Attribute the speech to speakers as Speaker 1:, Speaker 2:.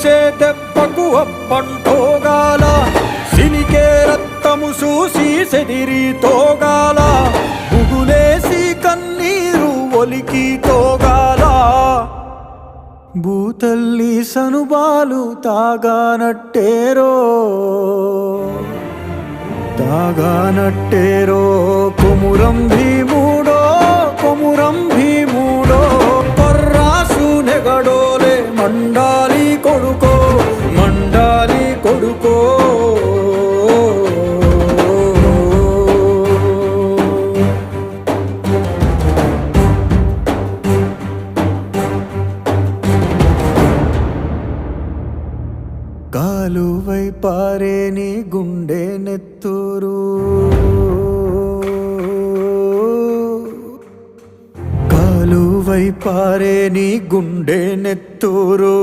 Speaker 1: పొడిసే దెబ్బకు అప్పంటోగాల సినికే రక్తము చూసి సెదిరి తోగాల బుగులేసి కన్నీరు ఒలికి తోగాల భూతల్లి సనుబాలు తాగానట్టేరో కొమురం భీముడో పర్రాసు నెగడోలే మండాలి కొడుకో కాలువై పారే నీ గుండె నెత్తూరు కాలువై పారే నీ గుండె నెత్తూరు